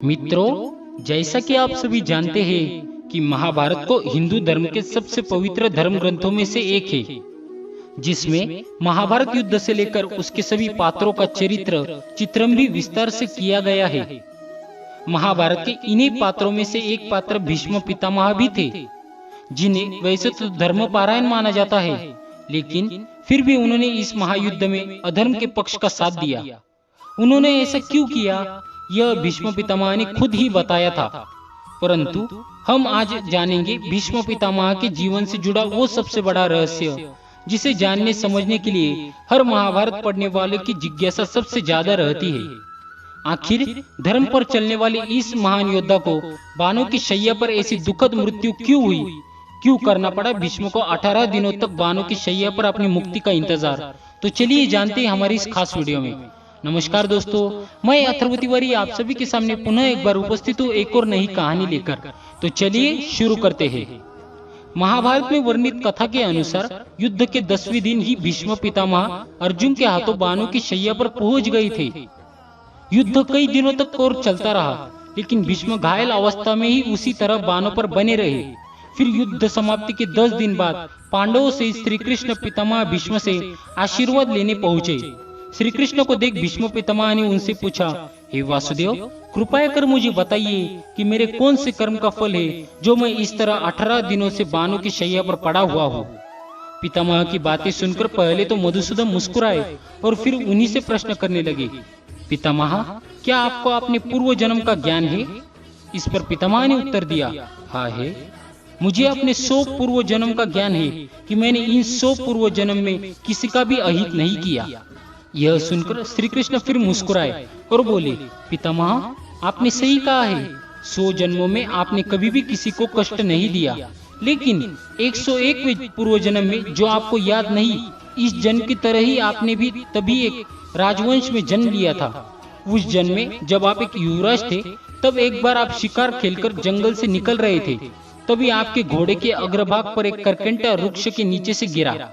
मित्रों, जैसा कि आप सभी जानते हैं कि महाभारत को हिंदू धर्म के सबसे पवित्र धर्म ग्रंथों में से एक है, जिसमें महाभारत युद्ध से लेकर उसके सभी पात्रों का चरित्र चित्रण भी विस्तार से किया गया है। महाभारत के इन्हीं पात्रों में से एक पात्र भीष्म पितामह भी थे, जिन्हें वैसे तो धर्मपरायण माना जाता है, लेकिन फिर भी उन्होंने इस महायुद्ध में अधर्म के पक्ष का साथ दिया। उन्होंने ऐसा क्यों किया, यह भीष्म पितामह ने खुद ही बताया था। परंतु हम आज जानेंगे भीष्म पितामह के जीवन से जुड़ा वो सबसे बड़ा रहस्य, जिसे जानने समझने के लिए हर महाभारत पढ़ने वाले की जिज्ञासा सबसे ज्यादा रहती है। आखिर धर्म पर चलने वाले इस महान योद्धा को बाणों की शैया पर ऐसी दुखद मृत्यु क्यों हुई, क्यों करना पड़ा भीष्म को 18 दिनों तक बाणों की शैया पर अपनी मुक्ति का इंतजार। तो चलिए जानते हैं हमारी इस खास वीडियो में। नमस्कार दोस्तों, मैं अथर्व तिवारी आप सभी के सामने पुनः एक बार उपस्थित हूँ एक और नई कहानी लेकर। तो चलिए शुरू करते हैं। महाभारत में वर्णित कथा के अनुसार युद्ध के 10वें दिन ही भीष्म पितामह अर्जुन के हाथों बाणों की शैया पर पहुंच गए थे। युद्ध कई दिनों तक और चलता रहा, लेकिन भीष्म घायल अवस्था में ही उसी तरह बाणों पर बने रहे। फिर युद्ध समाप्ति के 10 दिन बाद पांडवों से श्री कृष्ण पितामह भीष्म से आशीर्वाद लेने पहुंचे। श्री कृष्ण को देख भीष्म पितामह ने उनसे पूछा, हे वासुदेव, कृपया कर मुझे बताइए कि मेरे कौन से कर्म का फल है जो मैं इस तरह 18 दिनों से बाणों की शैया पर पड़ा हुआ हूँ। पितामह की बातें सुनकर पहले तो मधुसूदन मुस्कुराए और फिर उन्हीं से प्रश्न करने लगे, पितामह, क्या आपको अपने पूर्व जन्म का ज्ञान है? इस पर पितामह ने उत्तर दिया, हाँ है। मुझे अपने 100 पूर्व जन्म का ज्ञान है कि मैंने इन 100 पूर्व जन्म में किसी का भी अहित नहीं किया। यह सुनकर श्री कृष्ण फिर मुस्कुराए और बोले, पितामह, आपने सही कहा है। 100 जन्मों में आपने कभी भी किसी को कष्ट नहीं दिया, लेकिन 101वें पूर्व जन्म में जो आपको याद नहीं, इस जन्म की तरह ही आपने भी तभी एक राजवंश में जन्म लिया था। उस जन्म में जब आप एक युवराज थे, तब एक बार आप शिकार खेलकर जंगल से निकल रहे थे। तभी आपके घोड़े के अग्रभाग पर एक करकंटा वृक्ष के नीचे से गिरा।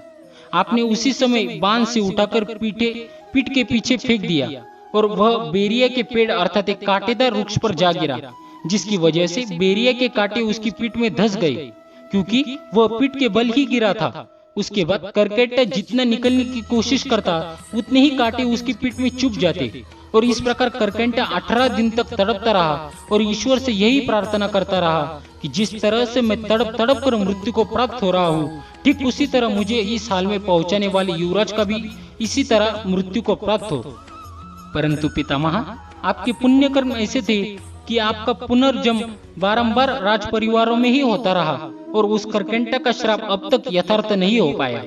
आपने उसी समय बाण से उठाकर पीठ के पीछे फेंक दिया और वह बेरिया के पेड़ अर्थात एक कांटेदार वृक्ष पर जा गिरा, जिसकी वजह से बेरिया के कांटे उसकी पीठ में धंस गए, क्योंकि वह पीठ के बल ही गिरा था। उसके बाद करकंटा जितना निकलने की कोशिश करता, उतने ही कांटे उसकी पीठ में चुभ जाते और इस प्रकार करकंटा 18 दिन तक तड़पता रहा और ईश्वर से यही प्रार्थना करता रहा कि जिस तरह से मैं तड़प तड़प कर मृत्यु को प्राप्त हो रहा हूँ, ठीक उसी तरह मुझे इस हाल में पहुंचाने वाले युवराज का भी इसी तरह मृत्यु को प्राप्त हो। परंतु पितामह, आपके पुण्य कर्म ऐसे थे कि आपका पुनर्जन्म बारंबार राज परिवारों में ही होता रहा और उस करकंटा का श्राप अब तक यथार्थ नहीं हो पाया।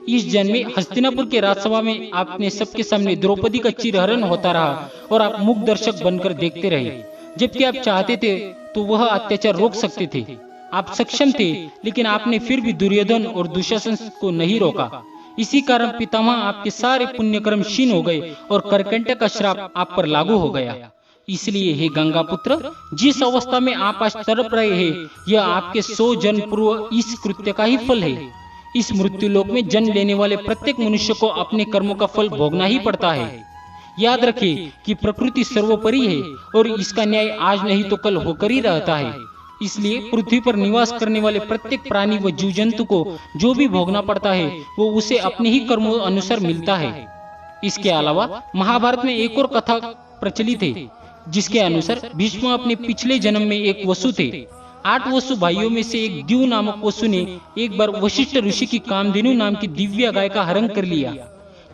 इस जन्म में हस्तिनापुर के राजसभा में आपने सबके सामने द्रौपदी का चिरहरण होता रहा और आप मूक दर्शक बनकर देखते रहे। जबकि आप चाहते थे तो वह अत्याचार रोक सकते थे, आप सक्षम थे, लेकिन आपने फिर भी दुर्योधन और दुशासन को नहीं रोका। इसी कारण पितामह, आपके सारे पुण्य कर्म क्षीण हो गए और करकंटा का श्राप आप पर लागू हो गया। इसलिए हे गंगा पुत्र, जिस अवस्था में आप आज तड़प रहे हैं, यह आपके 100 जन्म पूर्व इस कृत्य का ही फल है। इस मृत्यु लोक में जन्म लेने वाले प्रत्येक मनुष्य को अपने कर्मों का फल भोगना ही पड़ता है। याद रखिए कि प्रकृति सर्वोपरि है और इसका न्याय आज नहीं तो कल होकर ही रहता है। इसलिए पृथ्वी पर निवास करने वाले प्रत्येक प्राणी व जीव जंतु को जो भी भोगना पड़ता है, वो उसे अपने ही कर्मों अनुसार मिलता है। इसके अलावा महाभारत में एक और कथा प्रचलित है, जिसके अनुसार भीष्म अपने पिछले जन्म में एक वसु थे। 8 वसु भाइयों में से एक द्यू नामक वसु ने एक बार वशिष्ठ ऋषि की कामधेनु नाम की दिव्य गाय का हरण कर लिया,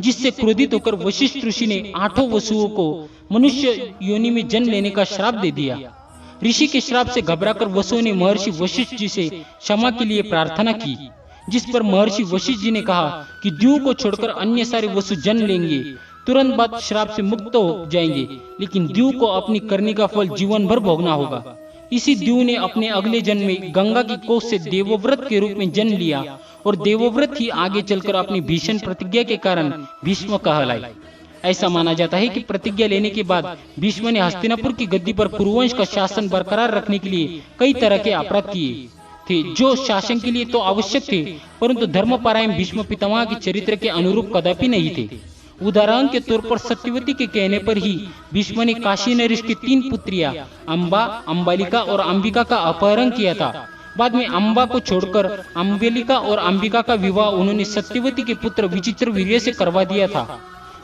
जिससे क्रोधित होकर वशिष्ठ ऋषि ने 8 वसुओं को मनुष्य योनि में जन्म लेने का श्राप दे दिया। ऋषि के श्राप से घबराकर वसुओं ने महर्षि वशिष्ठ जी से क्षमा के लिए प्रार्थना की, जिस पर महर्षि वशिष्ठ जी ने कहा कि द्यू को छोड़कर अन्य सारे वसु जन्म लेंगे, तुरंत बाद श्राप से मुक्त हो जाएंगे, लेकिन द्यू को अपनी करनी का फल जीवन भर भोगना होगा। इसी द्यू ने अपने अगले जन्म में गंगा की कोख से देवव्रत के रूप में जन्म लिया और देवव्रत ही आगे चलकर अपनी भीषण प्रतिज्ञा के कारण भीष्म कहलाए। ऐसा माना जाता है कि प्रतिज्ञा लेने के बाद भीष्म ने हस्तिनापुर की गद्दी पर कुरुवंश का शासन बरकरार रखने के लिए कई तरह के अपराध किए थे, जो शासन के लिए तो आवश्यक थे, परंतु धर्मपरायण भीष्म पितामह के चरित्र के अनुरूप कदापि नहीं थे। उदाहरण के तौर पर सत्यवती के कहने पर ही भीष्म ने काशी नरेश की 3 पुत्रियां अम्बा, अम्बालिका और अंबिका का अपहरण किया था। बाद में अम्बा को छोड़कर अम्बालिका और अंबिका का विवाह उन्होंने सत्यवती के पुत्र विचित्रवीर्य से करवा दिया था।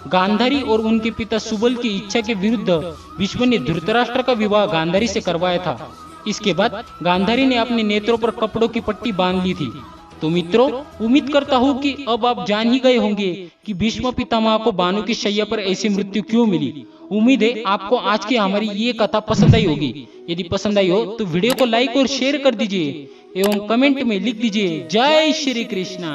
गांधारी और उनके पिता सुबल की इच्छा के विरुद्ध भीष्म ने धृतराष्ट्र का विवाह गांधारी से करवाया था। इसके बाद गांधारी ने अपने नेत्रों पर कपड़ों की पट्टी बांध ली थी। तो मित्रों, उम्मीद करता हूँ कि अब आप जान ही गए होंगे कि भीष्म पितामह को बाणों की शैया पर ऐसी मृत्यु क्यों मिली। उम्मीद है आपको आज की हमारी ये कथा पसंद आई होगी। यदि पसंद आई हो तो वीडियो को लाइक और शेयर कर दीजिए एवं कमेंट में लिख दीजिए जय श्री कृष्णा।